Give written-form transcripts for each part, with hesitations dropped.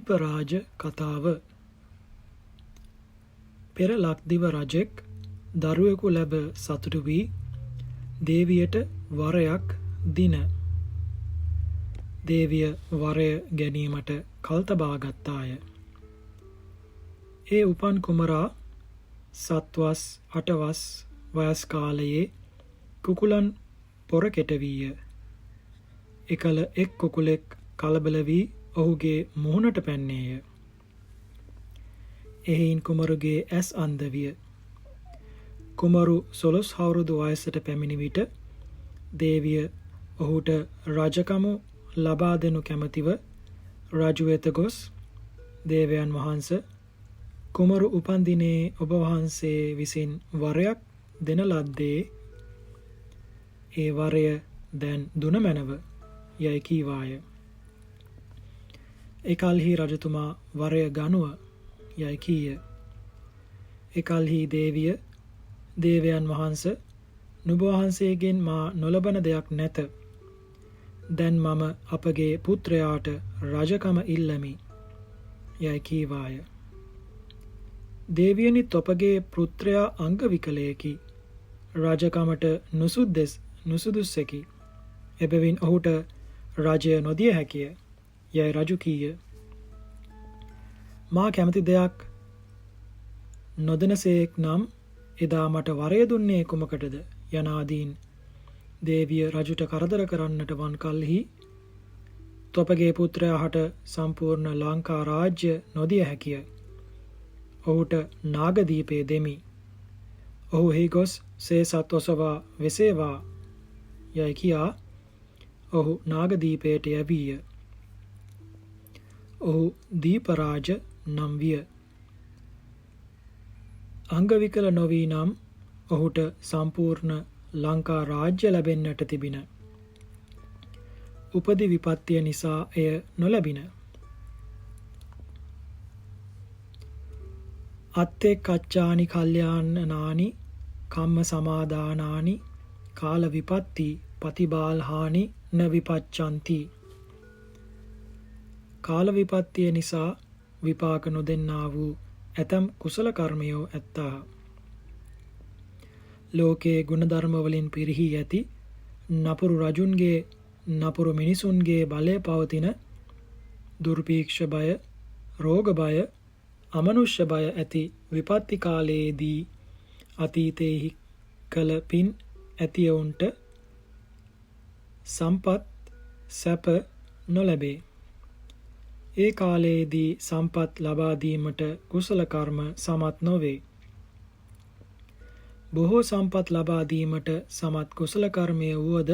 දීපරාජ කතාව. පෙර ලක්දිව රජෙක් දරුවෙකු ලැබ සතුටු වී දේවියට වරයක් දින. දේවිය වරය ගැනීමට කල් තබා ගත්තාය. ඒ උපන් කුමරා සත්වස් 8 වස් වයස් කාලයේ කුකුලන් පොර කෙටවීය. එකල එක් කුකුලෙක් කලබල වී ඔහුගේ මුහුණට පැන්නේය. එයින් කුමරුගේ ඇස් අන්ධ විය. කුමරු 12 අවුරුදු වයසට පැමිණි විට දේවිය ඔහුට රජකම ලබා දෙනු කැමැතිව රජු වෙත ගොස් දේවයන් වහන්සේ කුමරු උපන් දිනේ ඔබ වහන්සේ විසින් වරයක් දෙන ලද්දේ ඒ වරය දැන් දුන මැනව යයි කීවාය. එකල්හි රජතුමා වරය ගනුව යයි කීය. එකල්හි දේවිය දේවයන් වහන්සේ නුඹ වහන්සේගෙන් මා නොලබන දෙයක් නැත. දැන් මම අපගේ පුත්‍රයාට රජකම ඉල්ලමි යයි කීවාය. දේවියනි තොපගේ පුත්‍රයා අංග විකලයකි. රජකමට නුසුදුස්සකි. එබැවින් ඔහුට රජය නොදිය හැකිය යයි රජු කීය. මා කැමති දෙයක් නොදෙනසේක් නම් එදා මට වරය දුන්නේ කුමකටද යනාදීන් දේවිය රජුට කරදර කරන්නට වන් කල්හි තොපගේ පුත්‍රයා හට සම්පූර්ණ ලංකා රාජ්‍ය නොදිය හැකිය. ඔහුට නාගදීපේ දෙමි. ඔහු එහි ගොස් සේසත් ඔසවා වෙසේවා යයි කියා ඔහු නාගදීපයට යැවීය. ඔහු දීපරාජ නම් විය. අංගවිකල නොවී නම් ඔහුට සම්පූර්ණ ලංකා රාජ්‍ය ලැබෙන්නට තිබින. උපදි විපත්තිය නිසා එය නොලැබින. අත්තේ කච්චානි කල්යාණනානි කම්ම සමාදානානි කාල විපත්ති පතිබාල්හානි න විපච්චන්ති. කාල විපත්තිය නිසා විපාක නොදෙන්නා වූ ඇතම් කුසල කර්මයෝ ඇත්තා. ලෝකයේ ගුණධර්ම වලින් පිරිහි ඇති නපුරු රජුන්ගේ නපුරු මිනිසුන්ගේ බලය පවතින දුර්භීක්ෂ බය, රෝග බය, අමනුෂ්‍ය බය ඇති විපත්ති කාලයේදී අතීතයේ කළ පින් ඇතිවුන්ට සම්පත් සැප නොලැබේ. ඒ කාලයේදී සම්පත් ලබා දීමට කුසල කර්ම සමත් නොවේ. බොහෝ සම්පත් ලබා දීමට සමත් කුසල කර්මය වුවද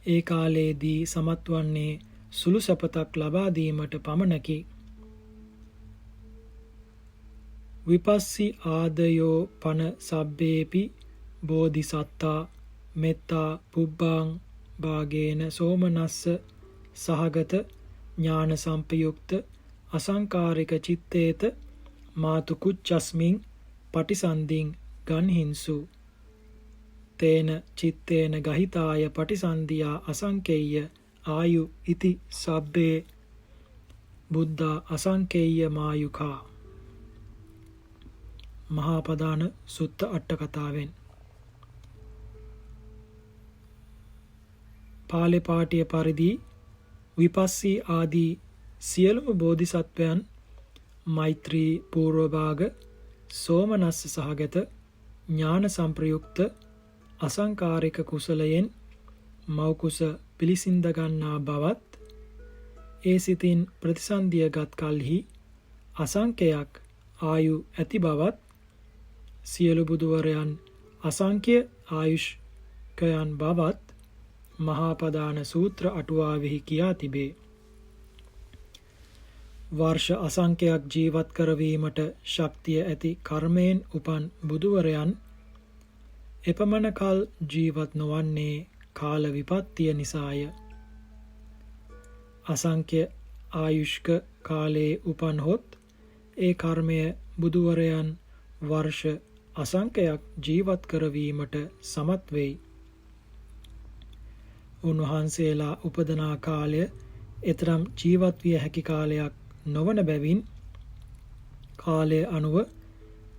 ඒ කාලයේදී සමත් වන්නේ සුළු සැපතක් ලබා දීමට පමණකි. විපස්සි ආදයෝ පන සබ්බේපි බෝධිසත්තා මෙත්තා පුබ්බාං භාගේන සෝමනස්ස සහගත ඥාන සම්පයුක්ත අසංකාරික චිත්තේත මාතු කුච්චස්මින් පටිසන්ධින් ගන්හින්සු තේන චිත්තේන ගහිතාය පටිසන්ධියා අසංකේය ආයු ඉති සබ්බේ බුද්ධා අසංකේය මායුකා. මහා පදාන සුත්ත අට කතාවෙන්. පාලි පාටිය පරිදි විපස්සී ආදී සියලුම බෝධිසත්වයන් මෛත්‍රී පූර්වභාග සෝමනස්ස සහගත ඥාන සංප්‍රයුක්ත අසංකාරික කුසලයෙන් මෞකුස පිළිසිඳ ගන්නා බවත් ඒ සිතින් ප්‍රතිසන්දියගත් කල්හි අසංකයක් ආයු ඇති බවත් සියලු බුදුවරයන් අසංඛ්‍ය ආයුෂ්කයන් බවත් මහා පදාන සූත්‍ර අටුවාවෙහි කියා තිබේ. වර්ෂ අසංඛ්‍යයක් ජීවත් කරවීමට ශක්තිය ඇති කර්මයෙන් උපන් බුදුවරයන් එපමණ කල් ජීවත් නොවන්නේ කාල විපත්තිය නිසාය. අසංඛ්‍ය ආයුෂ්ක කාලයේ උපන්හොත් ඒ කර්මය බුදුවරයන් වර්ෂ අසංඛ්‍යයක් ජීවත් කරවීමට සමත් වෙයි. උන්වහන්සේලා උපදනා කාලය එතරම් ජීවත් විය හැකි කාලයක් නොවන බැවින් කාලය අනුව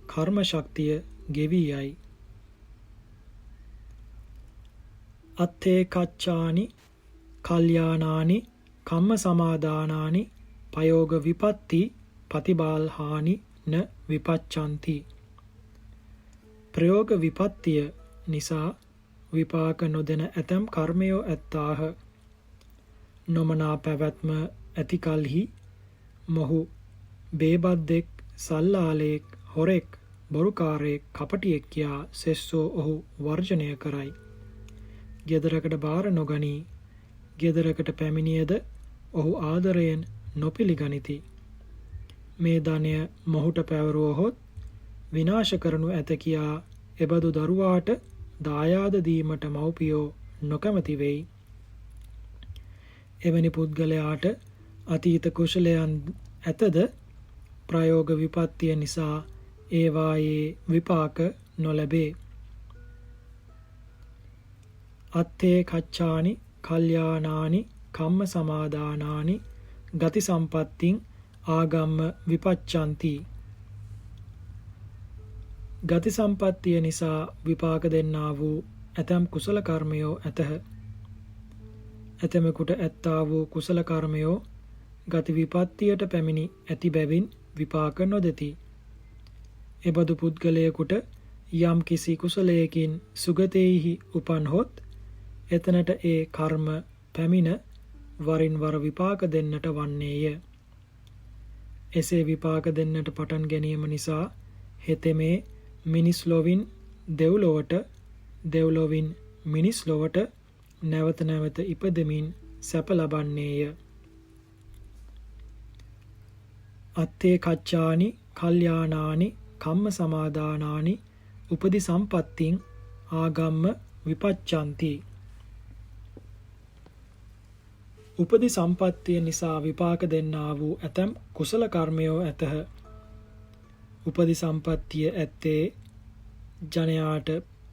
කර්ම ශක්තිය ගෙවී යයි. අත්තේ කච්චානි කල්යාණානි කම්ම සමාදානානි පයෝග විපත්ති පතිබාල්හානි න විපච්ඡන්ති. ප්‍රයෝග විපත්තිය නිසා විපාක නොදෙන ඇතැම් කර්මයෝ ඇත්තාහ. නොමනා පැවැත්ම ඇති කල්හි මොහු බේබද්දෙක්, සල්ලාලෙක්, හොරෙක්, බොරුකාරයෙක්, කපටියෙක් කියා සෙස්සෝ ඔහු වර්ජනය කරයි. ගෙදරකට බාර නොගනී. ගෙදරකට පැමිණියද ඔහු ආදරයෙන් නොපිළිගනිති. මේ ධනය මොහුට පැවරුවහොත් විනාශ කරනු ඇත කියා එබඳු දරුවාට දායාද දීමට මව්පියෝ නොකමැති වෙයි. එවැනි පුද්ගලයාට අතීත කුසලයන් ඇතද ප්‍රයෝග විපත්තිය නිසා ඒවායේ විපාක නොලැබේ. අත්තේ කච්චානි කල්යාණානි කම්ම සමාදානානි ගති සම්පත්තින් ආගම්ම විපච්ඡන්ති. ගති සම්පත්තිය නිසා විපාක දෙන්නා වූ ඇතැම් කුසල කර්මයෝ ඇතහ. ඇතැමෙකුට ඇත්තා වූ කුසල කර්මයෝ ගති විපත්තියට පැමිණි ඇති බැවින් විපාක නොදෙති. එබඳු පුද්ගලයෙකුට යම් කිසි කුසලයකින් සුගතෙහි උපන්හොත් එතනට ඒ කර්ම පැමිණ වරින් වර විපාක දෙන්නට වන්නේය. එසේ විපාක දෙන්නට පටන් ගැනීම නිසා හෙතෙමේ මිනිස් ලොවින් දෙව්ලොවට, දෙව්ලොවින් මිනිස් ලොවට නැවත නැවත ඉපදෙමින් සැප ලබන්නේය. අත්තේ කච්චානි කල්යාණානි කම්ම සමාදානානි උපදි සම්පත්තින් ආගම්ම විපච්ඡන්ති. උපදි සම්පත්තිය නිසා විපාක දෙන්නා වූ ඇතැම් කුසල කර්මයෝ ඇතහ. උපදි සම්පත්තිය ඇත්තේ ජනයාට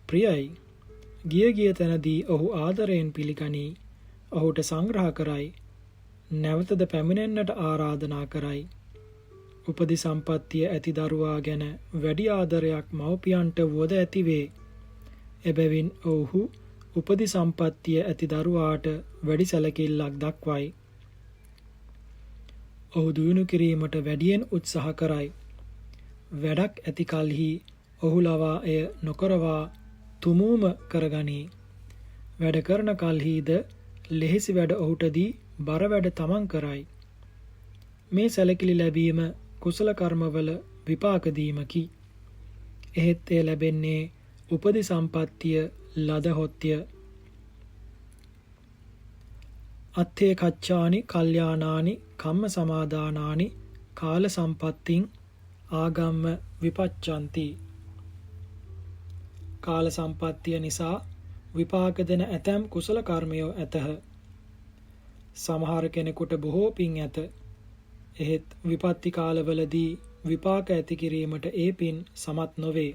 ප්‍රියයි. ගිය ගිය තැනදී ඔහු ආදරයෙන් පිළිගනී. ඔහුට සංග්‍රහ කරයි. නැවතද පැමිණෙන්නට ආරාධනා කරයි. උපදි සම්පත්තිය ඇති දරුවා ගැන වැඩි ආදරයක් මව්පියන්ට වුවද ඇතිවේ. එබැවින් ඔවුහු උපදි සම්පත්තිය ඇති දරුවාට වැඩි සැලකිල්ලක් දක්වයි. ඔහු දියුණු කිරීමට වැඩියෙන් උත්සාහ කරයි. වැඩක් ඇති කල්හි ඔහු ලවා එය නොකරවා තුමූම කරගනී. වැඩ කරන කල්හිද ලෙහෙසි වැඩ ඔහුට දී බර වැඩ තමන් කරයි. මේ සැලකිලි ලැබීම කුසල කර්මවල විපාක දීමකි. එහෙත් එය ලැබෙන්නේ උපදි සම්පත්තිය ලදහොත්ය. අත්තේ කච්චානි කල්යාණානි කම්ම සමාදානානි කාල සම්පත්තින් ආගම්ම විපච්ඡන්ති. කාල සම්පත්තිය නිසා විපාක දෙන ඇතැම් කුසල කර්මයෝ ඇතහ. සමහර කෙනෙකුට බොහෝ පින් ඇත. එහෙත් විපත්ති කාලවලදී විපාක ඇති කිරීමට ඒ පින් සමත් නොවේ.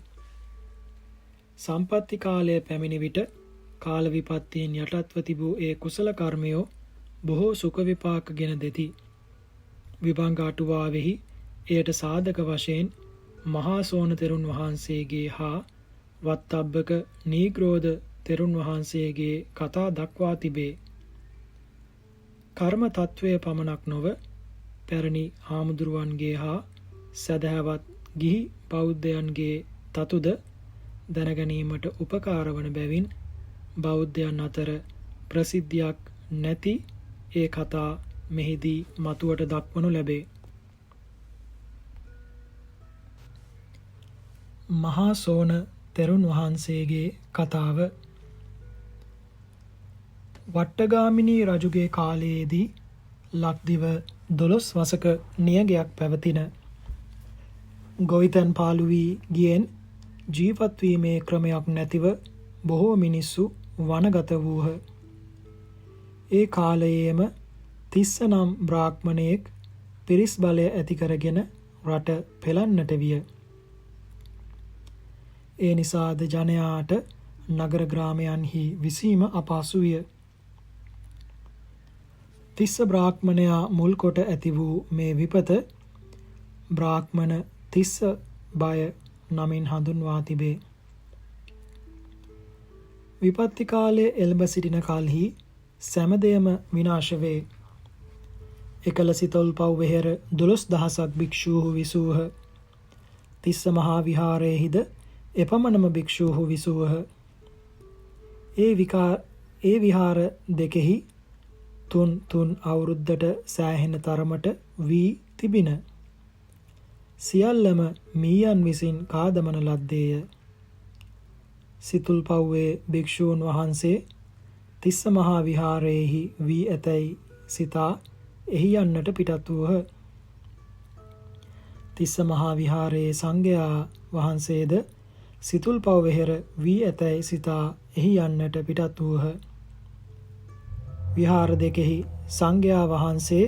සම්පත්ති කාලය පැමිණි විට කාල විපත්තීන් යටත්ව තිබූ ඒ කුසල කර්මයෝ බොහෝ සුඛ විපාක ගෙන දෙති. විභංග අටුවාවෙහි එයට සාධක වශයෙන් මහා සෝන තෙරුන් වහන්සේගේ හා වත්තබ්බක නීග්‍රෝධ තෙරුන් වහන්සේගේ කතා දක්වා තිබේ. කර්ම තත්වය පමණක් නොව පැරණි හාමුදුරුවන්ගේ හා සදහවත් ගිහි බෞද්ධයන්ගේ තතුද දැනගැනීමට උපකාර වන බැවින් බෞද්ධයන් අතර ප්‍රසිද්ධියක් නැති ඒ කතා මෙහිදී මතුවට දක්වනු ලැබේ. මහා සෝන තෙරුන් වහන්සේගේ කතාව. වට්ටගාමිනී රජුගේ කාලයේදී ලක්දිව 12 වසක නියගයක් පැවතින. ගොවිතැන් පාළු වී ගියෙන් ජීවත් වීමේ ක්‍රමයක් නැතිව බොහෝ මිනිස්සු වනගත වූහ. ඒ කාලයේම තිස්ස නම් බ්‍රාහ්මණයෙක් පිරිස් බලය ඇති කරගෙන රට පෙළන්නට විය. ඒ නිසාද ජනයාට නගර ග්‍රාමයන්හි විසීම අපහසු විය. තිස්ස බ්‍රාහ්මණයා මුල් කොට ඇති වූ මේ විපත බ්‍රාහ්මණ තිස්ස බය නමින් හඳුන්වා තිබේ. විපත්ති කාලයේ එළඹ සිටින කල්හි සෑම විනාශ වේ. එකල සිතොල්පව් වෙහෙර 12000ක් භික්ෂූහු විසූහ. තිස්ස මහා විහාරයේහිද එපමණම භික්ෂූහු විසූහ. ඒ විහාර දෙකෙහි තුන් අවුරුද්දට සෑහෙන තරමට වී තිබින. සියල්ලම මීයන් විසින් කාදමන ලද්දේය. සිතුල්පව්වේ භික්ෂූන් වහන්සේ තිස්ස මහා විහාරයේහි වී ඇතැයි සිතා එහි යන්නට පිටත් වූහ. තිස්ස මහා විහාරයේ සංඝයා වහන්සේද සිතුල්පව් වෙහෙර වී ඇතැයි සිතා එහි යන්නට පිටත් වූහ. විහාර දෙකෙහි සංඝයා වහන්සේ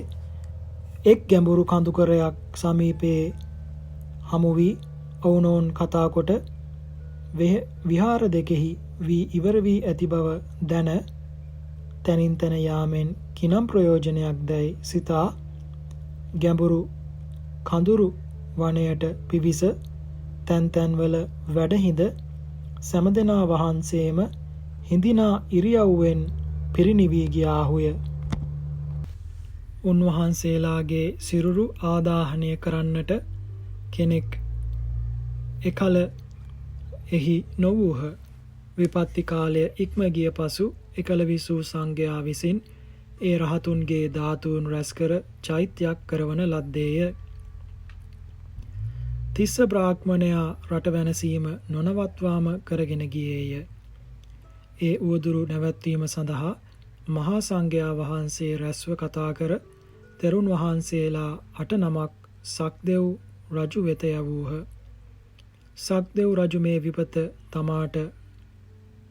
එක් ගැඹුරු කඳුකරයක් සමීපයේ හමු වී ඔවුනොවුන් කතා කොට විහාර දෙකෙහි වී ඉවර වී ඇති බව දැන තැනින් තැන යාමෙන් කිනම් ප්‍රයෝජනයක් දැයි සිතා ගැඹුරු කඳුරු වනයට පිවිස තැන් තැන්වල වැඩහිඳ සෑමදෙනා වහන්සේම හිඳිනා ඉරියව්වෙන් පිරිනිවී ගියාහුය. උන්වහන්සේලාගේ සිරුරු ආදාහනය කරන්නට කෙනෙක් එකල එහි නොවූහ. විපත්ති කාලය ඉක්ම ගිය පසු එකල විසූ සංඝයා විසින් ඒ රහතුන්ගේ ධාතුන් රැස්කර චෛත්‍යයක් කරවන ලද්දේය. තිස්ස බ්‍රාහ්මණයා රට වැනසීම නොනවත්වාම කරගෙන ගියේය. ඒ උවදුරු නැවැත්වීම සඳහා මහා සංඝයා වහන්සේ රැස්ව කතා කර තෙරුන් වහන්සේලා 8 නමක් සක්දෙව් රජු වෙත යවූහ. සක්දෙව් රජු මේ විපත තමාට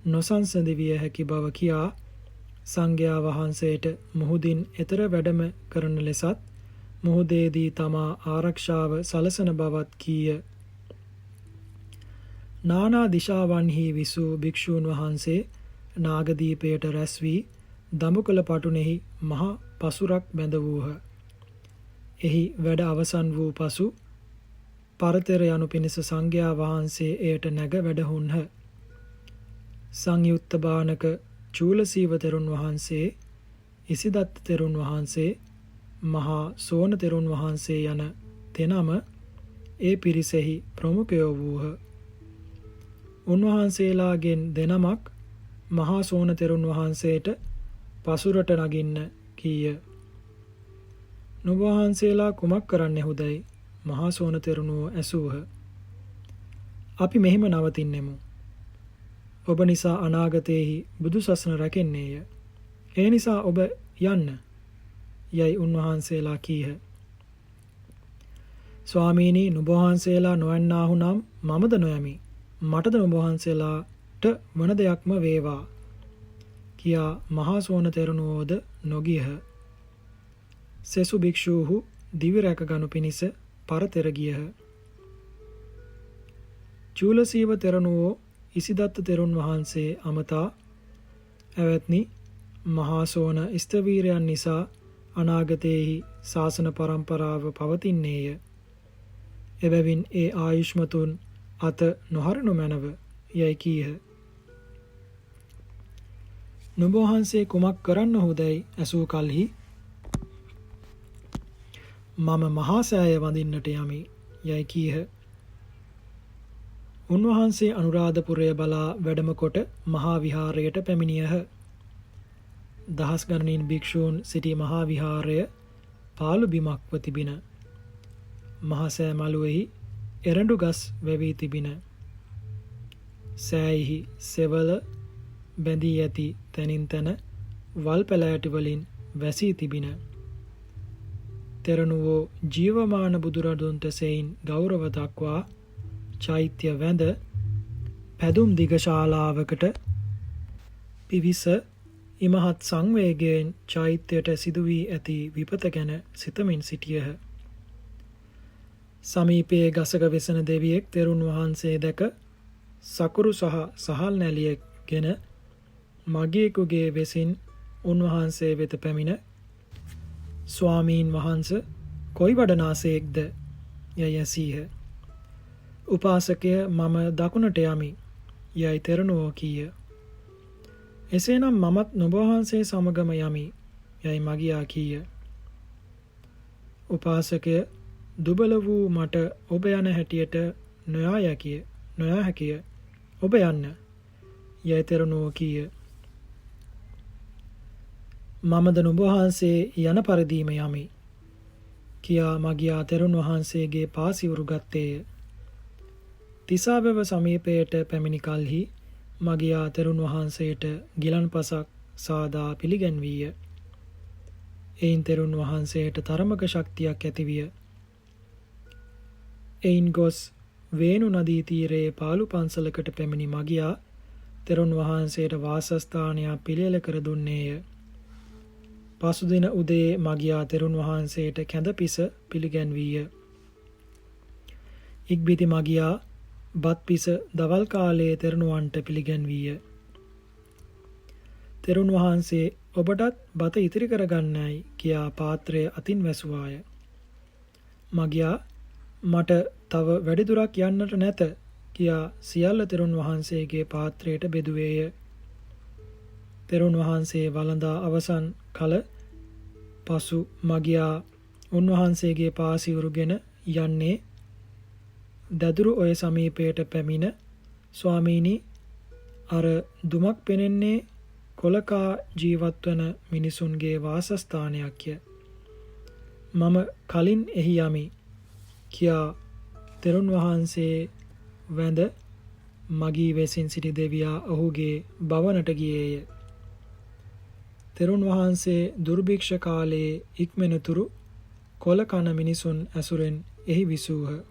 නොසන්සඳ විය හැකි බව කියා සංඝයා වහන්සේට මුහුදින් එතර වැඩම කරන ලෙසත් මුහුදේදී තමා ආරක්ෂාව සලසන බවත් කීය. නානා දිශාවන්හි විසූ භික්ෂූන් වහන්සේ නාගදීපයට රැස් වී දඹුකල පටුනෙහි මහා පසුරක් බැඳ වූහ. එහි වැඩ අවසන් වූ පසු පරතෙර යනු පිණිස සංඝයා වහන්සේ එයට නැග වැඩහුන්හ. සංයුත්ත බානක චූලසීව තෙරුන් වහන්සේ, ඉසිදත්ත තෙරුන් වහන්සේ, මහා සෝන තෙරුන් වහන්සේ යන දෙනම ඒ පිරිසෙහි ප්‍රමුඛයෝ වූහ. උන්වහන්සේලාගෙන් දෙනමක් මහා සෝන තෙරුන් වහන්සේට පසුරට නගින්න කීය. නුඹ වහන්සේලා කුමක් කරන්නෙහුදැයි මහා සෝන තෙරුණෝ ඇසූහ. අපි මෙහිම නවතින්නෙමු. ඔබ නිසා අනාගතයේහි බුදු සසුන රැකෙන්නේය. ඒ නිසා ඔබ යන්න යයි උන්වහන්සේලා කීහ. ස්වාමීනි, නුඹ වහන්සේලා නොයන්නාහු නම් මමද නොයමි. මටද නුඹ වහන්සේලාට වන දෙයක්ම වේවා කියා මහා සෝන තෙරුණෝද නොගියහ. සෙසු භික්ෂූහු දිවි රැක ගනු පිණිස පරතෙර ගියහ. චූලසීව තෙරණුවෝ ඉසිදත්ත තෙරුන් වහන්සේ අමතා, "ඇවැත්නි, මහා සෝන ස්ථවීරයන් නිසා අනාගතයේහි ශාසන පරම්පරාව පවතින්නේය. එබැවින් ඒ ආයුෂ්මතුන් අත නොහරනු මැනව" යයි කීහ. නුඹ වහන්සේ කුමක් කරන්නහුදැයි ඇසූ කල්හි "මම මහා සෑය වඳින්නට යමි" යයි කීහ. උන්වහන්සේ අනුරාධපුරය බලා වැඩම කොට මහා විහාරයට පැමිණියහ. දහස් ගණනින් භික්ෂූන් සිටි මහා විහාරය පාළු බිමක්ව තිබින. මහා සෑ මළුවෙහි එරඬු ගස් වැවී තිබින. සෑයෙහි සෙවල බැඳී ඇති තැනින් තැන වල් පැලෑටි වලින් වැසී තිබින. තෙරණුවෝ ජීවමාන බුදුරදුන්ට සෙයින් ගෞරව දක්වා චෛත්‍ය වැඳ පැදුම් දිගශාලාවකට පිවිස ඉමහත් සංවේගයෙන් චෛත්‍යයට සිදු වී ඇති විපත ගැන සිතමින් සිටියහ. සමීපයේ ගසක වෙසෙන දෙවියෙක් තෙරුන් වහන්සේ දැක සකුරු සහ සහල් නැලියෙක් ගෙන මගියෙකුගේ වෙසින් උන්වහන්සේ වෙත පැමිණ ස්වාමීන් වහන්ස කොයි වඩනාසේක්ද යයි ඇසීහ. උපාසකය මම දකුණට යමි යයි තෙරණුවෝ කීය. එසේනම් මමත් නුඹවහන්සේ සමගම යමි යයි මගියා කීය. උපාසකය දුබල වූ මට ඔබ යන හැටියට නොයා හැකිය ඔබ යන්න යයි තෙරණුවෝ කීය. මමද නුඹවහන්සේ යන පරිදිම යමි කියා මගියා තෙරුන් වහන්සේගේ පාසිවුරු ගත්තේය. තිසාවැව සමීපයට පැමිණි කල්හි මගියා තෙරුන් වහන්සේට ගිලන්පසක් සාදා පිළිගැන්වීය. එයින් තෙරුන් වහන්සේට තරමක ශක්තියක් ඇතිවිය. එයින් ගොස් වේණු නදී තීරයේ පාළු පන්සලකට පැමිණි මගියා තෙරුන් වහන්සේට වාසස්ථානයක් පිළියෙල කර දුන්නේය. පසුදින උදේ මගියා තෙරුන් වහන්සේට කැඳ පිස පිළිගැන්වීය. ඉක්බිති මගියා බත් පිස දවල් කාලයේ තෙරණුවන්ට පිළිගැන්වීය. තෙරුන් වහන්සේ ඔබටත් බත ඉතිරි කරගන්නයි කියා පාත්‍රය අතින් වැසුවාය. මගියා මට තව වැඩිදුරක් යන්නට නැත කියා සියල්ල තෙරුන් වහන්සේගේ පාත්‍රයට බෙදුවේය. තෙරුන් වහන්සේ වළඳා අවසන් කල පසු මගියා උන්වහන්සේගේ පාසිවුරුගෙන යන්නේ දදුරු ඔය සමීපයට පැමිණ ස්වාමීනි අර දුමක් පෙනෙන්නේ කොලකා ජීවත්වන මිනිසුන්ගේ වාසස්ථානයක්ය. මම කලින් එහි යමි කියා තෙරුන් වහන්සේ වැඳ මගී වෙසින් සිටි දෙවියා ඔහුගේ භවනට ගියේය. තෙරුන් වහන්සේ දුර්භික්ෂ කාලයේ ඉක්මෙනතුරු කොල කන මිනිසුන් ඇසුරෙන් එහි විසූහ.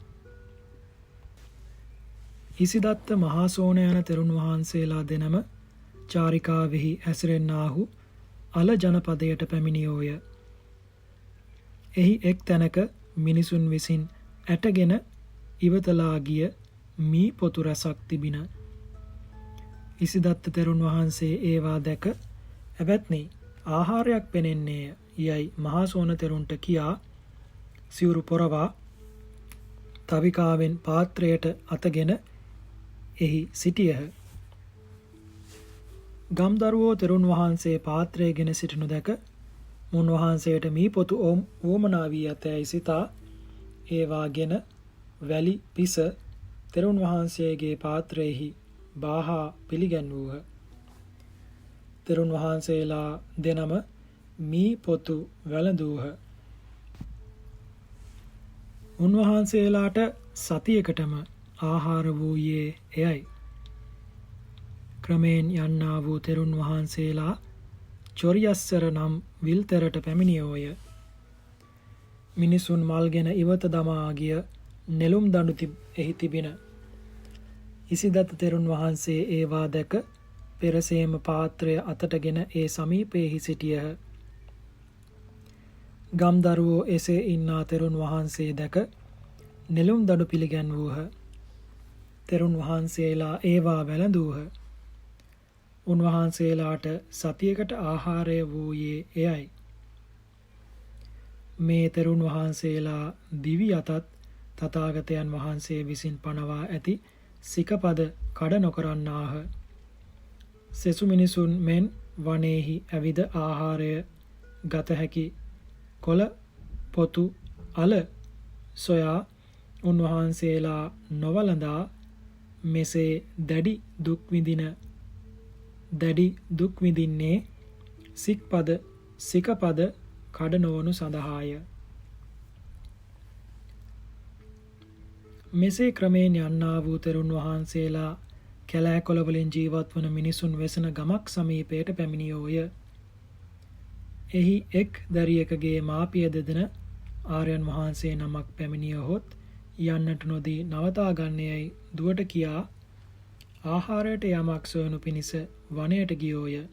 ඉසිදත්ත මහාසෝන යන තෙරුන් වහන්සේලා දෙනම චාරිකාවෙහි ඇසිරෙන්නාහු අල ජනපදයට පැමිණියෝය. එහි එක් තැනක මිනිසුන් විසින් ඇටගෙන ඉවතලා ගිය මී පොතු රැසක් තිබින. ඉසිදත්ත තෙරුන් වහන්සේ ඒවා දැක "ඇවැත්නි, ආහාරයක් පෙනෙන්නේය" යයි මහාසෝන තෙරුන්ට කියා සිවුරු පොරවා තවිකාවෙන් පාත්‍රයට අතගෙන එහි සිටියහ. ගම්දරුවෝ තෙරුන් වහන්සේ පාත්‍රය ගෙන සිටිනු දැක මුන්වහන්සේට මී පොතු වුවමනා වී ඇතැයි සිතා ඒවා ගෙන වැලි පිස තෙරුන් වහන්සේගේ පාත්‍රයෙහි බාහා පිළිගැන්වූහ. තෙරුන් වහන්සේලා දෙනම මී පොතු වැළඳූහ. උන්වහන්සේලාට සතියකටම ආහාර වූයේ එයයි. ක්‍රමයෙන් යන්නා වූ තෙරුන් වහන්සේලා චොරියස්සර නම් විල්තරට පැමිණියෝය. මිනිසුන් මල්ගෙන ඉවත දමා ගිය නෙළුම් දඬු එහි තිබින. ඉසිදත්ත තෙරුන් වහන්සේ ඒවා දැක පෙරසේම පාත්‍රය අතටගෙන ඒ සමීපයෙහි සිටියහ. ගම්දරුවෝ එසේ ඉන්නා තෙරුන් වහන්සේ දැක නෙළුම් දඬු පිළිගැන්වූහ. තෙරුන් වහන්සේලා ඒවා වැළඳූහ. උන්වහන්සේලාට සතියකට ආහාරය වූයේ එයයි. මේ තෙරුන් වහන්සේලා දිවි අතත් තථාගතයන් වහන්සේ විසින් පනවා ඇති සිකපද කඩ නොකරන්නාහ. සෙසු මිනිසුන් මෙන් වනයේහි ඇවිද ආහාරය ගත හැකි කොළ පොතු අල සොයා උන්වහන්සේලා නොවලඳා මෙසේ දැඩි දුක් විඳින්නේ සිකපද කඩ නොවනු සඳහාය. මෙසේ ක්‍රමයෙන් යන්නා වූ තෙරුන් වහන්සේලා කැලෑකොළවලින් ජීවත් වන මිනිසුන් වෙසෙන ගමක් සමීපයට පැමිණියෝය. එහි එක් දැරියකගේ මාපිය දෙදෙන ආර්යයන් වහන්සේ නමක් පැමිණියහොත් යන්නට නොදී නවතා ගන්නයයි දුවට කියා ආහාරයට යමක් සොයනු පිණිස වනයට ගියෝය.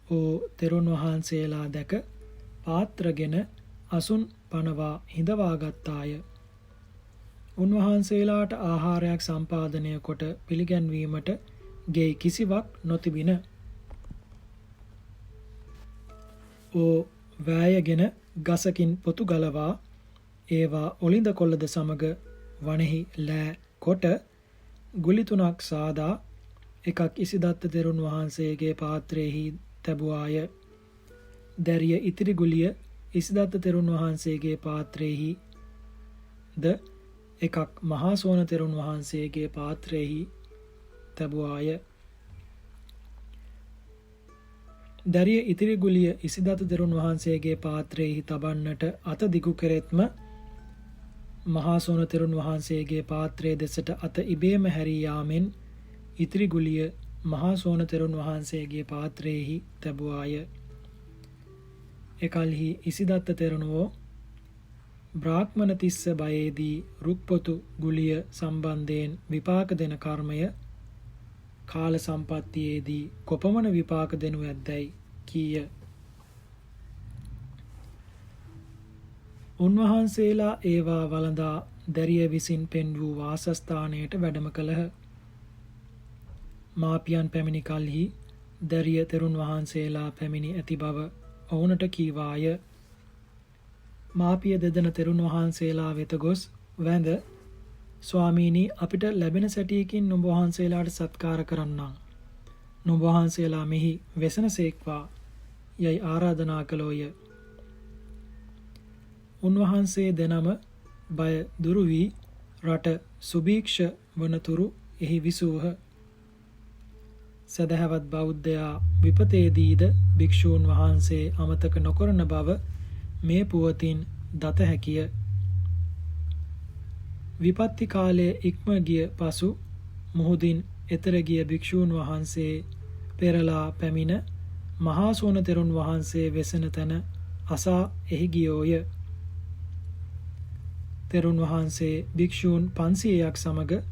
ඕ තෙරුන් වහන්සේලා දැක පාත්‍රගෙන අසුන් පනවා හිඳවා ගත්තාය. උන්වහන්සේලාට ආහාරයක් සම්පාදනය කොට පිළිගැන්වීමට ගෙයි කිසිවක් නොතිබින. ඕ වෑයගෙන ගසකින් පොතු ගලවා ඒවා ඔලිඳ කොළද සමග වනෙහි ලෑ කොට ගුලි 3ක් සාදා එකක් ඉසිදත්ත තෙරුන් වහන්සේගේ පාත්‍රයෙහි තැබුවාය. දැරිය ඉතිරි ගුලිය ඉසිදත්ත තෙරුන් වහන්සේගේ පාත්‍රයෙහි ද එකක් මහා සෝන තෙරුන් වහන්සේගේ පාත්‍රයෙහි තැබුවාය. දැරිය ඉතිරි ගුලිය ඉසිදත්ත තෙරුන් වහන්සේගේ පාත්‍රයෙහි තබන්නට අත දිගු කෙරෙත්ම මහා සෝන තෙරුන් වහන්සේගේ පාත්‍රයේ දෙසට අත ඉබේම හැරී යාමෙන් ඉතිරි ගුලිය මහා සෝන තෙරුන් වහන්සේගේ පාත්‍රයෙහි තැබුවාය. එකල්හි ඉසිදත්ත තෙරණුවෝ බ්‍රාහ්මණ තිස්ස බයේදී රුක්පොතු ගුලිය සම්බන්ධයෙන් විපාක දෙන කර්මය කාල සම්පත්තියේදී කොපමණ විපාක දෙනු ඇද්දැයි කීය. උන්වහන්සේලා ඒවා වළඳා දැරිය විසින් පෙන් වූ වාසස්ථානයට වැඩම කළහ. මාපියන් පැමිණි කල්හි දැරිය තෙරුන් වහන්සේලා පැමිණි ඇති බව ඔවුනට කීවාය. මාපිය දෙදෙන තෙරුන් වහන්සේලා වෙත ගොස් වැඳ ස්වාමීනි අපිට ලැබෙන සැටියකින් නුඹ වහන්සේලාට සත්කාර කරන්නම්. නුඹ වහන්සේලා මෙහි වෙසන සේක්වා යයි ආරාධනා කළෝය. උන්වහන්සේ දෙනම බය දුරු වී රට සුභීක්ෂ වනතුරු එහි විසූහ. සදහවත් බෞද්ධයා විපතේදීද භික්ෂූන් වහන්සේ අමතක නොකරන බව මේ පුවතින් දත හැකිය. විපත්ති කාලයේ ඉක්ම ගිය පසු මුහුදින් එතර ගිය භික්ෂූන් වහන්සේ පෙරලා පැමිණ මහා සෝන තෙරුන් වහන්සේ වෙසෙන තැන අසා එහි ගියෝය. තෙරුන් වහන්සේ භික්ෂූන් 500ක් සමග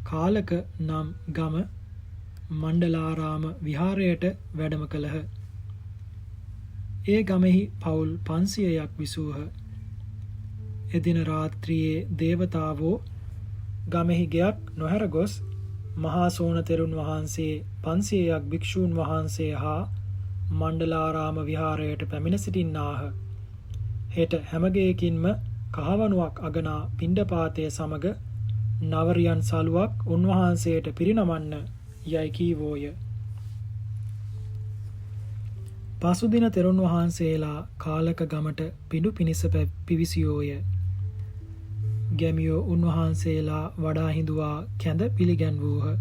කාලක නම් ගම මණ්ඩලාරාම විහාරයට වැඩම කළහ. ඒ ගමෙහි පවුල් 500ක් විසූහ. එදින රාත්‍රියේ දේවතාවෝ ගමෙහි ගෙයක් නොහැර ගොස් මහා සෝන තෙරුන් වහන්සේ 500ක් භික්ෂූන් වහන්සේ හා මණ්ඩලාරාම විහාරයට පැමිණ සිටින්නාහ. හෙට හැමගේකින්ම කහවණුවක් අගනා පිණ්ඩපාතය සමග නවරියන් සලුවක් උන්වහන්සේට පිරිනමන්න යයි කීවෝය. පසුදින තෙරුන් වහන්සේලා කාලක ගමට පිඬු පිනිස පිවිසියෝය. ගැමියෝ උන්වහන්සේලා වඩා හිඳුවා කැඳ පිළිගැන්වූහ.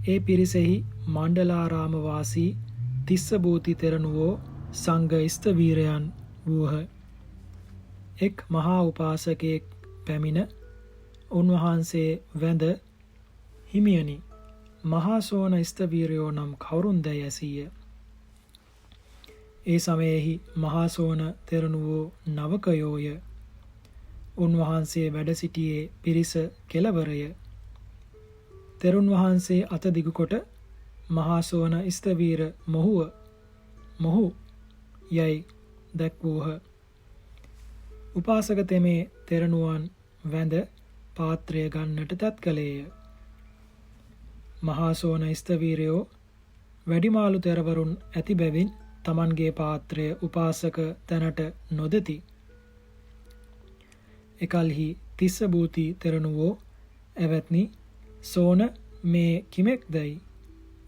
ඒ පිරිසෙහි මණ්ඩලාරාම වාසී තිස්ස බෝධි තෙරණුවෝ සංඝ ස්ථවීරයන් වූහ. එක් මහා උපාසකයෙක් පැමිණ උන්වහන්සේ වැඳ හිමියනි මහා සෝන ස්ථවීරයෝ නම් කවුරුන්දැයි ඇසීය. ඒ සමයෙහි මහා සෝන තෙරණුවෝ නවකයෝය. උන්වහන්සේ වැඩ සිටියේ පිරිස කෙළවරය. තෙරුන් වහන්සේ අත දිගුකොට මහා සෝන ස්ථවීර මොහු යයි දැක්වූහ. උපාසක තෙමේ තෙරණුවන් වැඳ පාත්‍රය ගන්නට තත් කළේය. මහා සෝන ස්ථවීරයෝ වැඩිමාළු තෙරවරුන් ඇති බැවින් තමන්ගේ පාත්‍රය උපාසක තැනට නොදෙති. එකල්හි තිස්ස බූති තෙරණුවෝ ඇවැත්නි සෝන මේ කිමෙක්දයි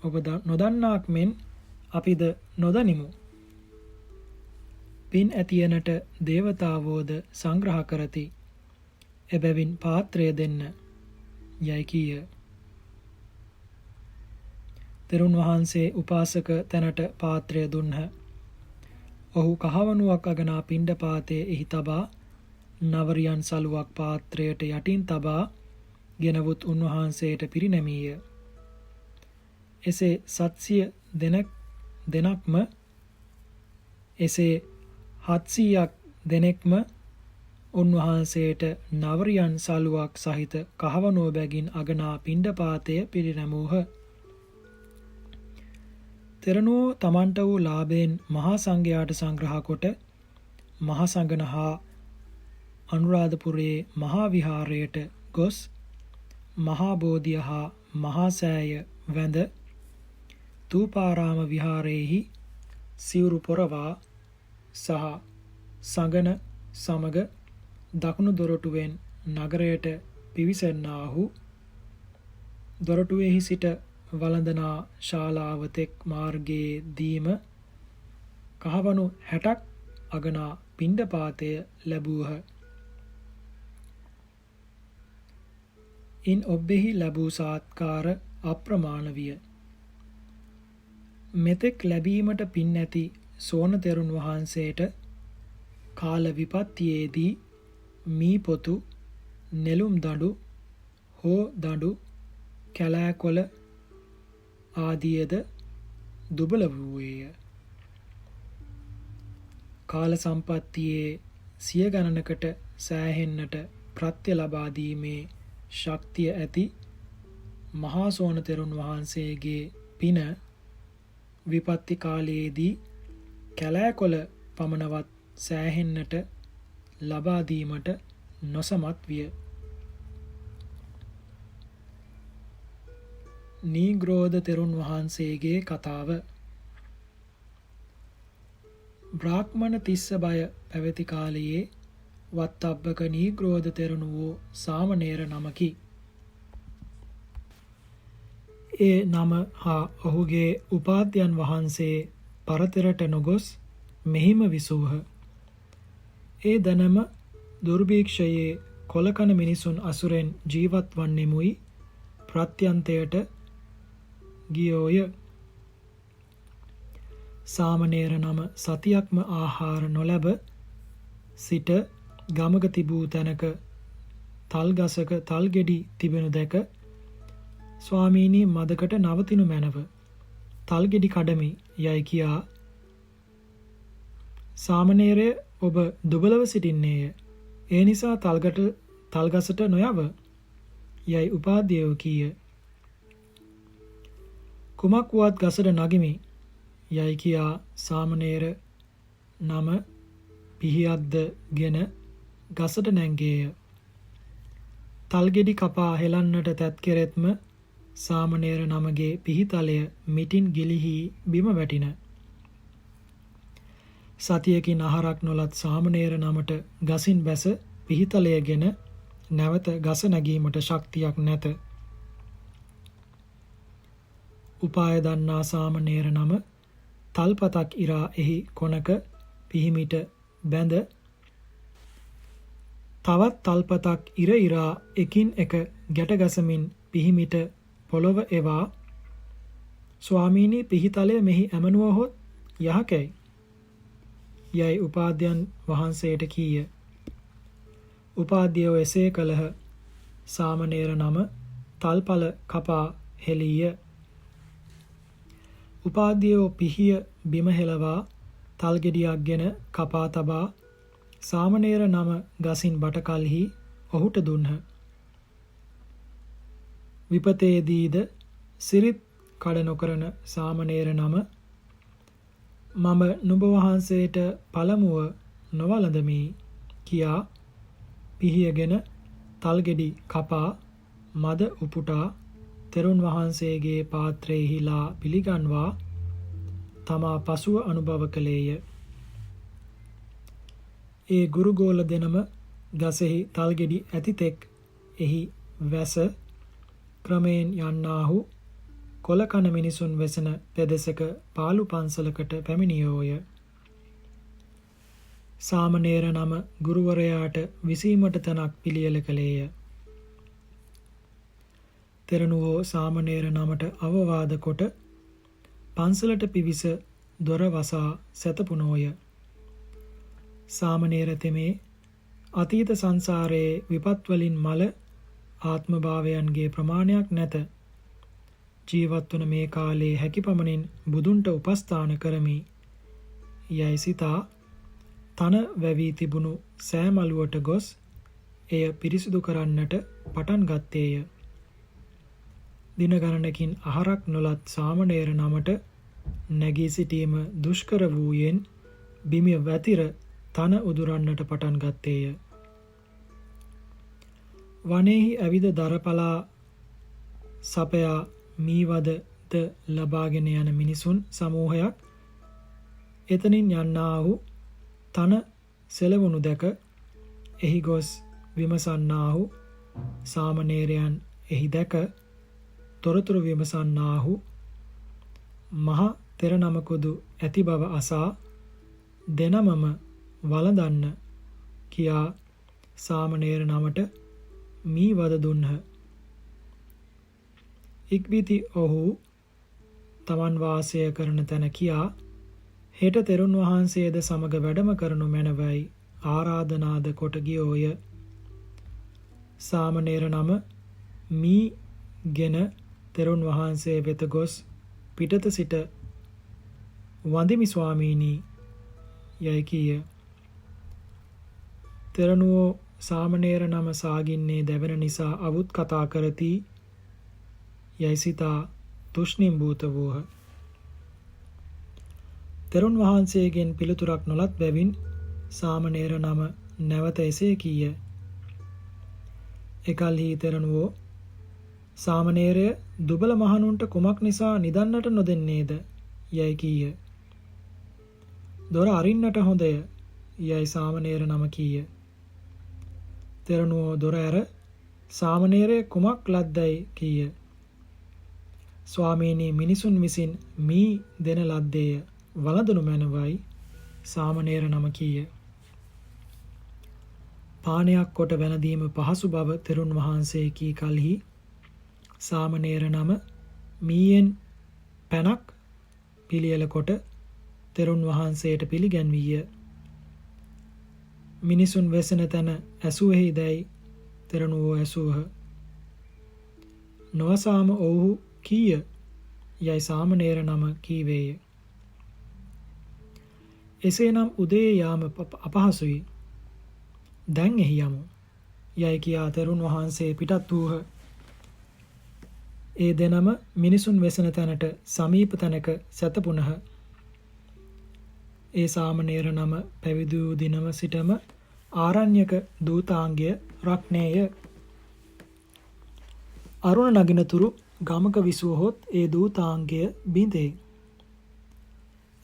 ඔබ නොදන්නාක් මෙන් අපිද නොදනිමු. පින් ඇතියනට දේවතාවෝද සංග්‍රහ කරති. එබැවින් පාත්‍රය දෙන්න යයි කීය. තෙරුන් වහන්සේ උපාසක තැනට පාත්‍රය දුන්හ. ඔහු කහවණුවක් අගනා පිණ්ඩපාතයේ එහි තබා නවරියන් සලුවක් පාත්‍රයට යටින් තබා ගෙනවුත් උන්වහන්සේට පිරිනැමීය. එසේ 700ක් දෙනෙක්ම උන්වහන්සේට නවරියන් සලුවක් සහිත කහවණුව බැගින් අගනා පිණ්ඩපාතය පිරිනැමූහ. තෙරණුවෝ තමන්ට වූ ලාභයෙන් මහා සංඝයාට සංග්‍රහ කොට මහා සංඝන හා අනුරාධපුරයේ මහා විහාරයට ගොස් මහා බෝධිය හා මහා සෑය වැඳ තූපාරාම විහාරයේහි සිවුරු පොරවා සහ සඟන සමග දකුණු දොරටුවෙන් නගරයට පිවිසෙන්නාහු දොරටුවේහි සිට වළඳනා ශාලාව තෙක් මාර්ගයේ දීම කහවණු 60ක් අගනා පිණ්ඩපාතය ලැබූහ. ඉන් ඔබ්බෙහි ලැබූ සාත්කාර අප්‍රමාණ විය. මෙතෙක් ලැබීමට පින් ඇති සෝන තෙරුන් වහන්සේට කාල විපත්තියේදී මී පොතු, නෙළුම් දඬු, හෝ දඬු, කැලෑකොළ ආදියද දුබල වූයේය. කාල සම්පත්තියේ සිය ගණනකට සෑහෙන්නට ප්‍රත්‍ය ලබා දීමේ ශක්තිය ඇති මහා සෝන තෙරුන් වහන්සේගේ පින විපත්ති කාලයේදී කැලෑකොළ පමණවත් සෑහෙන්නට ලබා දීමට නොසමත් විය. නීග්‍රෝධ තෙරුන් වහන්සේගේ කතාව. බ්‍රාහ්මණ තිස්ස බය පැවති කාලයේ වත්තබ්බක නීග්‍රෝධ තෙරණු වූ සාමණේර නමකි. ඒ නම හා ඔහුගේ උපාධ්‍යයන් වහන්සේ පරතරට නොගොස් මෙහිම විසූහ. ඒ දනම දුර්භීක්ෂයේ කොළකන මිනිසුන් අසුරෙන් ජීවත් වන්නෙමුයි ප්‍රත්‍යන්තයට ගියෝය. සාමණේර නම සතියක්ම ආහාර නොලැබ සිට ගමක තිබූ තැනක තල්ගසක තල්ගෙඩි තිබෙනු දැක ස්වාමීනි මදකට නවතිනු මැනව තල්ගෙඩි කඩමි යයි කියා සාමණේරය ඔබ දුබලව සිටින්නේය. ඒ නිසා තල්ගසට නොයව යයි උපාධ්‍යයෝ කීය. කුමක් වුවත් ගසට නගිමි යයි කියා සාමණේර නම පිහියක්ද ගෙන ගසට නැංගේය. තල්ගෙඩි කපා හෙලන්නට තැත් කෙරෙත්ම සාමණේර නමගේ පිහිතලය මිටින් ගිලිහි බිම වැටින. සතියකින් ආහාරක් නොලත් සාමණේර නමට ගසින් බැස පිහිතලයගෙන නැවත ගස නැගීමට ශක්තියක් නැත. උපාය දන්නා සාමණේර නම තල්පතක් ඉරා එහි කොනක පිහිමිට බැඳ තවත් තල්පතක් ඉර ඉරා එකින් එක ගැටගසමින් පිහිමිට පොළොව එවා ස්වාමීනි පිහිතලය මෙහි ඇමනුවහොත් යහකැයි යයි උපාධ්‍යයන් වහන්සේට කීය. උපාධ්‍යයෝ එසේ කළහ. සාමණේර නම තල්පල කපා හෙළීය. උපාධ්‍යයෝ පිහිය බිම හෙලවා තල්ගෙඩියක් ගෙන කපා තබා සාමණේර නම ගසින් බටකල්හි ඔහුට දුන්හ. විපතේදීද සිරිත් කඩ නොකරන සාමණේර නම මම නුඹ වහන්සේට පළමුව නොවළඳමි කියා පිහියගෙන තල්ගෙඩි කපා මද උපුටා තෙරුන් වහන්සේගේ පාත්‍රයෙහිලා පිළිගන්වා තමා පසුව අනුභව කළේය. ඒ ගුරුගෝල දෙනම ගසෙහි තල්ගෙඩි ඇතිතෙක් එහි වැස ක්‍රමයෙන් යන්නාහු කොළකන මිනිසුන් වෙසෙන පෙදෙසක පාළු පන්සලකට පැමිණියෝය. සාමණේර නම ගුරුවරයාට විසීමට තැනක් පිළියෙල කළේය. තෙරණුවෝ සාමණේර නමට අවවාද කොට පන්සලට පිවිස දොර වසා සැතපුණෝය. සාමණේර තෙමේ අතීත සංසාරයේ විපත්වලින් මල ආත්මභාවයන්ගේ ප්‍රමාණයක් නැත. ජීවත්වන මේ කාලයේ හැකි පමණින් බුදුන්ට උපස්ථාන කරමි යයි සිතා තන වැවී තිබුණු සෑමලුවට ගොස් එය පිරිසිදු කරන්නට පටන් ගත්තේය. දින ගණනකින් ආහාරක් නොලත් සාමණේර නමට නැගී සිටීම දුෂ්කර වූයෙන් බිම වැතිර තන උදුරන්නට පටන් ගත්තේය. වනයේහි ඇවිද දරපලා සපයා මීවද ද ලබාගෙන යන මිනිසුන් සමූහයක් එතනින් යන්නාහු තන සෙලවුණු දැක එහි ගොස් විමසන්නාහු සාමණේරයන් එහි දැක තොරතුරු විමසන්නාහු මහ තෙර නමකුදු ඇති බව අසා දෙනමම වළඳන්න කියා සාමණේර නමට මී වද දුන්හ. ඉක්බිති ඔහු තමන් වාසය කරන තැන කියා හෙට තෙරුන් වහන්සේද සමග වැඩම කරනු මැනවයි ආරාධනාද කොට ගියෝය. සාමණේර නම මී ගෙන තෙරුන් වහන්සේ වෙත ගොස් පිටත සිට වඳිමි ස්වාමීනි යයි කීය. තෙරණුවෝ සාමණේර නම සාගින්නේ දැවෙන නිසා අවුත් කතා කරති යයි සිතා තුෂ්ණිම්භූත වූහ. තෙරුන් වහන්සේගෙන් පිළිතුරක් නොලත් බැවින් සාමණේර නම නැවත එසේ කීය. එකල්හි තෙරණුවෝ සාමණේරය දුබල මහණුන්ට කුමක් නිසා නිදන්නට නොදෙන්නේද යයි කීය. දොර අරින්නට හොඳය යයි සාමණේර නම කීය. තෙරණුවෝ දොර ඇර සාමණේරය කුමක් ලද්දයි කීය. ස්වාමීනි මිනිසුන් විසින් මී දෙන ලද්දේය වළඳනු මැනවයි සාමණේර නම කීය. පානයක් කොට වැළඳීම පහසු බව තෙරුන් වහන්සේ කී කලෙහි සාමණේර නම මීයෙන් පැනක් පිළියෙල කොට තෙරුන් වහන්සේට පිළිගැන්වීය. මිනිසුන් වෙසෙන තැන ඇසුවෙහිදැයි තෙරණුවෝ ඇසූහ. නොවසාම ඔවුහු කීය යයි සාමණේර නම කීවේය. එසේනම් උදේ යාම අපහසුයි. දැන් එහි යමු යයි කියා තෙරුන් වහන්සේ පිටත් වූහ. ඒ දෙනම මිනිසුන් වෙසෙන තැනට සමීප තැනක සැතපුණහ. ඒ සාමණේර නම පැවිදි වූ දිනම සිටම ආරණ්‍යක දූතාංගය රක්නේය. අරුණ නගිනතුරු ගමක විසුවහොත් ඒ දූතාංගය බිඳේ.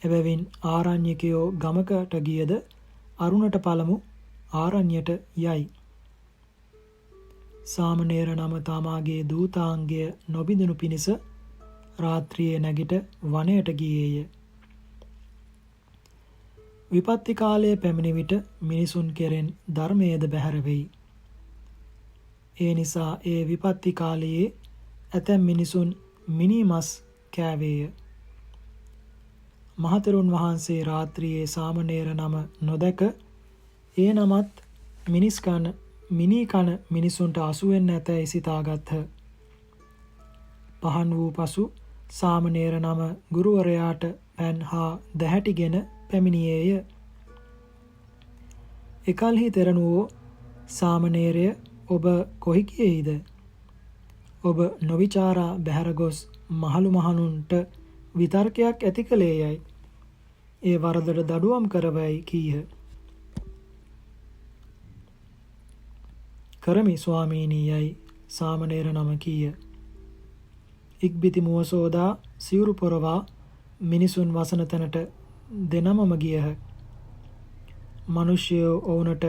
එබැවින් ආරණ්‍යකයෝ ගමකට ගියද අරුණට පළමු ආරණ්‍යයට යයි. සාමණේර නම තමාගේ දූතාංගය නොබිඳුණු පිණිස රාත්‍රියේ නැගිට වනයට ගියේය. විපත්ති කාලයේ පැමිණි විට මිනිසුන් කෙරෙන් ධර්මයේද බැහැර වෙයි. ඒ නිසා ඒ විපත්ති කාලයේ ඇතැම් මිනිසුන් මිනිමස් කෑවේය. මහතෙරුන් වහන්සේ රාත්‍රියේ සාමණේර නම නොදැක ඒ නමත් මිනී කන මිනිසුන්ට අසුවෙන් ඇතැයි සිතාගත්හ. පහන් වූ පසු සාමණේර නම ගුරුවරයාට පැන් හා දැහැටිගෙන පැමිණියේය. එකල්හි තෙරණුවෝ සාමණේරය ඔබ කොහි ගියේද? ඔබ නොවිචාරා බැහැර ගොස් මහලු මහණුන්ට විතර්කයක් ඇති කළේයයි. ඒ වරදට දඩුවම් කරවයි කීහ. කරමි ස්වාමීනි යයි සාමණේර නම කීය. ඉක්බිති මුව සෝදා සිවුරු පොරවා මිනිසුන් වසන තැනට දෙනමම ගියහ. මිනිසයෝ ඔවුනට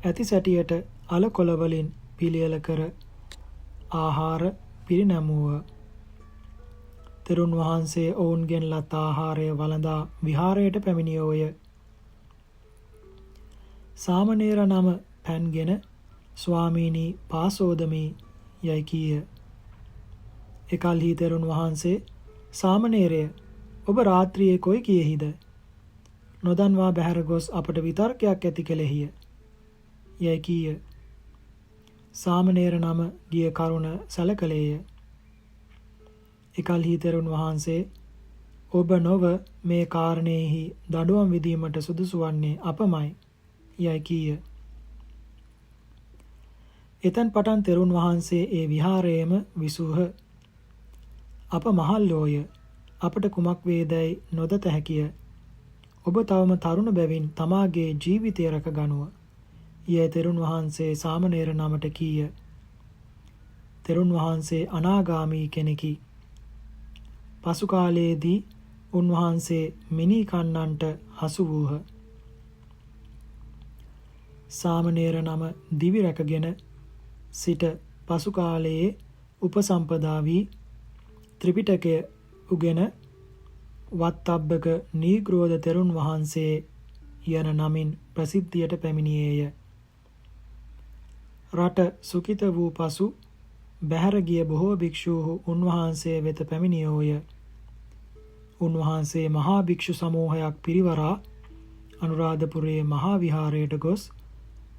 ඇති සැටියට අලකොළ වලින් පිළියෙල කර ආහාර පිරිනැමුව. තෙරුන් වහන්සේ ඔවුන්ගෙන් ලත් ආහාරය වළඳා විහාරයට පැමිණියෝය. සාමණේර නම පැන්ගෙන ස්වාමීනි පාසෝදමි යයි කීය. එකල්හි තෙරුන් වහන්සේ සාමණේරය ඔබ රාත්‍රියේ කොයි ගියේහිද? නොදන්වා බැහැර ගොස් අපට විතර්කයක් ඇති කළෙහිය යයි කීය. සාමණේර නම ගිය කරුණ සැලකලේය. එකල්හි තෙරුන් වහන්සේ ඔබ නොව මේ කාරණයෙහි දඩුවම් විදීමට සුදුසු වන්නේ අපමයි යයි කීය. එතන් පටන් තෙරුන් වහන්සේ ඒ විහාරයේම විසූහ. අප මහල්ලෝය, අපට කුමක් වේදැයි නොදත හැකිය. ඔබ තවම තරුණ බැවින් තමාගේ ජීවිතය රැක ගනුව යයි තෙරුන් වහන්සේ සාමණේර නමට කීය. තෙරුන් වහන්සේ අනාගාමී කෙනෙකි. පසු කාලයේදී උන්වහන්සේ මිනී කන්නන්ට හසු වූහ. සාමණේර නම දිවි රැකගෙන සිට පසු කාලයේ උපසම්පදා වී ත්‍රිපිටකය උගෙන වත්තබ්බක නීග්‍රෝධ තෙරුන් වහන්සේ යන නමින් ප්‍රසිද්ධියට පැමිණියේය. රට සුඛිත වූ පසු බැහැර ගිය බොහෝ භික්ෂූහු උන්වහන්සේ වෙත පැමිණියෝය. උන්වහන්සේ මහා භික්ෂු සමූහයක් පිරිවරා අනුරාධපුරයේ මහා විහාරයට ගොස්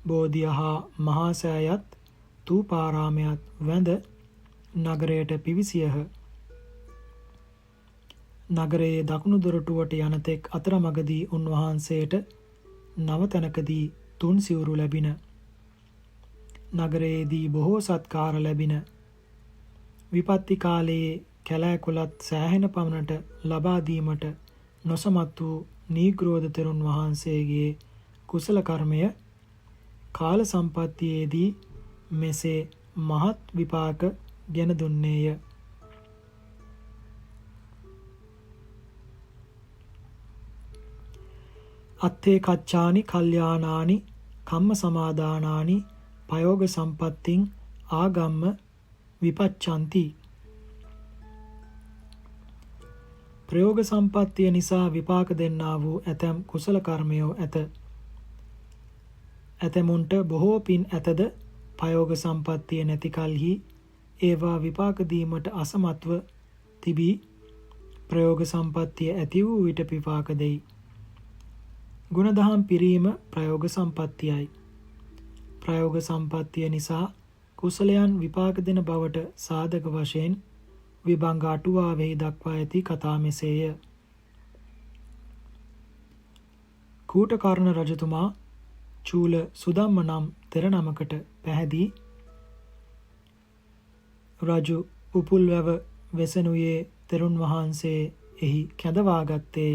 බෝධිය හා මහා සෑයත් ථූපාරාමයත් වැඳ නගරයට පිවිසියහ. නගරයේ දකුණු දොරටුවට යන තෙක් අතරමඟදී උන්වහන්සේට නවතැනකදී තුන් සිවුරු ලැබින. නගරයේදී බොහෝ සත්කාර ලැබින. විපත්ති කාලයේ කැලෑකොළත් සෑහෙන පමණට ලබා දීමට නොසමත් වූ නීග්‍රෝධ තෙරුන් වහන්සේගේ කුසල කර්මය කාල සම්පත්තියේදී මෙසේ මහත් විපාක ගෙන දුන්නේය. අත්තේ කච්චානි කල්යාණානි කම්ම සමාදානානි පයෝග සම්පත්තින් ආගම්ම විපච්ඡන්ති. ප්‍රයෝග සම්පත්තිය නිසා විපාක දෙන්නා වූ ඇතැම් කුසල කර්මයෝ ඇත. ඇතැමුන්ට බොහෝ පින් ඇතද පයෝග සම්පත්තිය නැති කල්හි ඒවා විපාක දීමට අසමත්ව තිබී ප්‍රයෝග සම්පත්තිය ඇති වූ විට විපාක දෙයි. ගුණදහම් පිරීම ප්‍රයෝග සම්පත්තියයි. ප්‍රයෝග සම්පත්තිය නිසා කුසලයන් විපාක දෙන බවට සාධක වශයෙන් විභංග අටුවාවෙහි දක්වා ඇති කතා මෙසේය. කූටකර්ණ රජතුමා චූල සුදම්ම නම් තෙර නමකට පැහැදී රජු උපුල් වැව වෙසෙනුයේ තෙරුන් වහන්සේ එහි කැඳවාගත්තේය.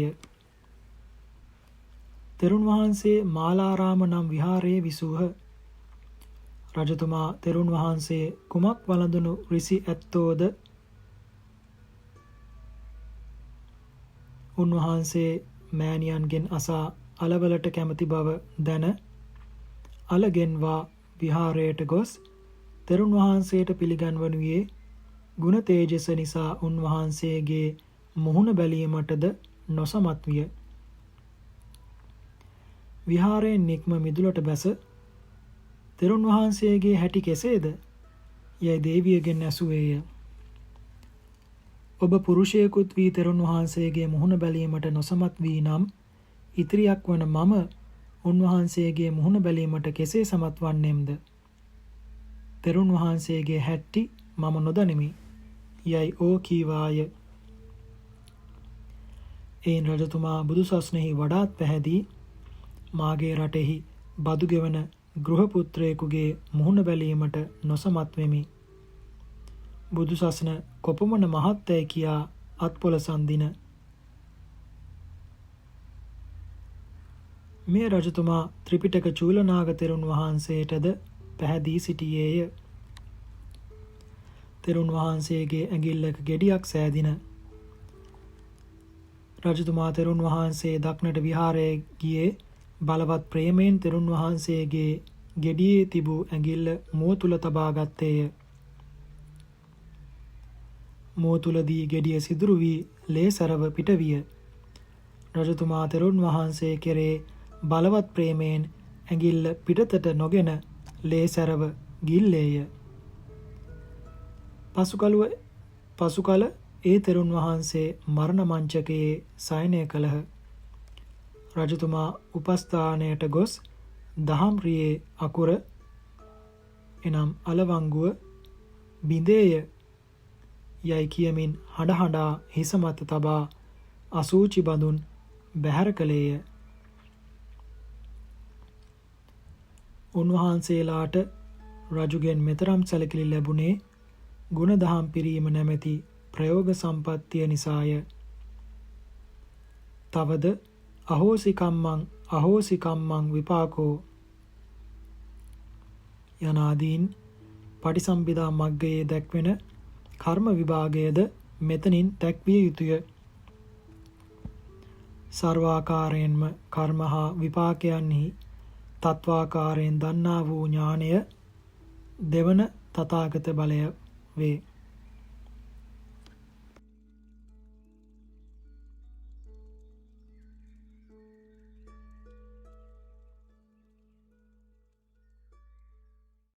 තෙරුන් වහන්සේ මාලාරාම නම් විහාරයේ විසූහ. රජතුමා තෙරුන් වහන්සේ කුමක් වළඳුණු රිසි ඇත්තෝද උන්වහන්සේ මෑණියන්ගෙන් අසා අලවලට කැමති බව දැන අලගෙන්වා විහාරයට ගොස් තෙරුන් වහන්සේට පිළිගන්වනුයේ ගුණ තේජස නිසා උන්වහන්සේගේ මුහුණ බැලීමටද නොසමත් විය. විහාරයෙන් නික්ම මිදුලට බැස තෙරුන් වහන්සේගේ හැටි කෙසේද යයි දේවියගෙන් ඇසුවේය. ඔබ පුරුෂයෙකුත් වී තෙරුන් වහන්සේගේ මුහුණ බැලීමට නොසමත් වී නම් ඉතිරියක් වන මම උන්වහන්සේගේ මුහුණ බැලීමට කෙසේ සමත් වන්නේම්ද? තෙරුන් වහන්සේගේ හැටි මම නොදනිමි යයි ඕ කීවාය. එයින් රජතුමා බුදුසසුනේහි වඩාත් පැහැදී මාගේ රටෙහි බදු ගෙවන ගෘහපුත්‍රයෙකුගේ මුහුණ බැලීමට නොසමත් වෙමි. බුදුසසුන කොපමණ මහත්යයි කියා අත්පොලසන් දින. මේ රජතුමා ත්‍රිපිටක චූලනාග තෙරුන් වහන්සේටද පැහැදී සිටියේය. තෙරුන් වහන්සේගේ ඇඟිල්ලක ගෙඩියක් සෑදින. රජතුමා තෙරුන් වහන්සේ දක්නට විහාරයේ ගියේ බලවත් ප්‍රේමයෙන් තෙරුන් වහන්සේගේ ගෙඩියේ තිබූ ඇඟිල්ල මුව තුල තබා ගත්තේය. මුව තුලදී ගෙඩිය සිදුරු වී ලේ සරව පිට විය. රජතුමා තෙරුන් වහන්සේ කෙරේ බලවත් ප්‍රේමයෙන් ඇඟිල්ල පිටතට නොගෙන ලේ සරව ගිල්ලේය. පසුකල ඒ තෙරුන් වහන්සේ මරණ මංචකයේ සයනය කළහ. රජතුමා උපස්ථානයට ගොස් දහම් රියේ අකුර එනම් අලවංගුව බිඳේය යයි කියමින් හඬ හඬා හිස මත තබා අසූචි බඳුන් බැහැර කළේය. උන්වහන්සේලාට රජුගෙන් මෙතරම් සැලකිලි ලැබුණේ ගුණ දහම් පිරීම නැමැති ප්‍රයෝග සම්පත්තිය නිසාය. තවද අහෝසිකම්මං විපාකෝ යනාදීන් පටිසම්භිදා මග්ගයේ දැක්වෙන කර්ම විභාගයද මෙතනින් දැක්විය යුතුය. සර්වාකාරයෙන්ම කර්ම හා විපාකයන්හි තත්වාකාරයෙන් දන්නා වූ ඥානය දෙවන තථාගත බලය වේ.